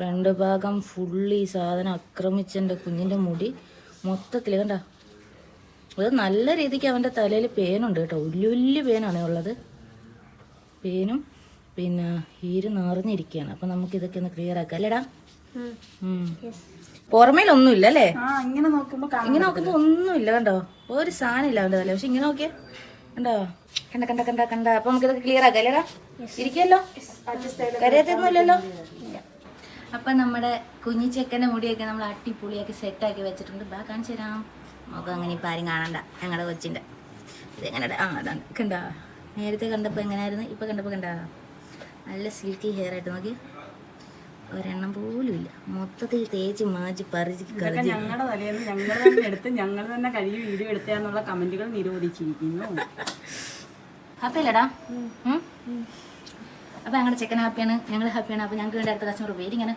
Front ഭാഗം full ഈ സാധനം ആക്രമിച്ചെൻ്റെ കുഞ്ഞിൻ്റെ മുടി മൊത്തത്തിൽ കണ്ട. അത് നല്ല രീതിക്ക് അവൻ്റെ തലയിൽ പേനുണ്ട് കേട്ടോ, വലിയ പേനാണ് ഉള്ളത്. പേനും പിന്നെ ഈര് നിറഞ്ഞിരിക്കുകയാണ്. അപ്പം നമുക്കിതൊക്കെ ഒന്ന് ക്ലിയർ ആക്കാം അല്ലേടാ. പുറമേലൊന്നുമില്ല അല്ലേ, ഇങ്ങനെ നോക്കുമ്പോൾ ഒന്നുമില്ല കണ്ടോ, ഒരു സാധനം ഇല്ല അവൻ്റെ തല. പക്ഷെ ഇങ്ങനെ നോക്കിയേ കണ്ടോ, കണ്ട കണ്ട കണ്ട കണ്ട. അപ്പം നമുക്കിതൊക്കെ ക്ലിയർ ആക്കാം അല്ലേടാ. ഇരിക്കുമല്ലോ, കരയത്തൊന്നുമില്ലല്ലോ. അപ്പം നമ്മുടെ കുഞ്ഞിച്ചക്കൻ്റെ മുടിയൊക്കെ നമ്മൾ അട്ടിപ്പൊളിയാക്കി സെറ്റാക്കി വെച്ചിട്ടുണ്ട്. ബാ കാണിച്ചു തരാം. മുഖം അങ്ങനെ ഇപ്പം ആരും കാണണ്ട ഞങ്ങളുടെ കൊച്ചിൻ്റെ. ഇതെങ്ങനെ അതാണ് കണ്ട. നേരത്തെ കണ്ടപ്പോൾ എങ്ങനെയായിരുന്നു, ഇപ്പം കണ്ടപ്പോൾ കണ്ട നല്ല സിൽക്കി ഹെയർ ആയിട്ട് നോക്കി. ഒരെണ്ണം പോലും ഇല്ല, മൊത്തത്തിൽ തേച്ച് മാച്ച് പറിച്ച് കളഞ്ഞ്. ഞങ്ങളുടെ തലേന്ന് ഞങ്ങൾ തന്നെ എടുത്ത് ഞങ്ങൾ തന്നെ കഴുകി വീഡിയോ എടുത്താന്നുള്ള കമന്റുകൾ നിരോധിച്ചിരിക്കുന്നു. ഹാപ്പിയല്ലേടാ? അപ്പം ഞങ്ങളുടെ ചെക്കൻ ഹാപ്പിയാണ്, ഞങ്ങൾ ഹാപ്പിയാണ്. അപ്പം ഞങ്ങൾക്ക് വേണ്ടി അടുത്ത കസ്റ്റമർ വെയിറ്റിംഗ് ആണ്.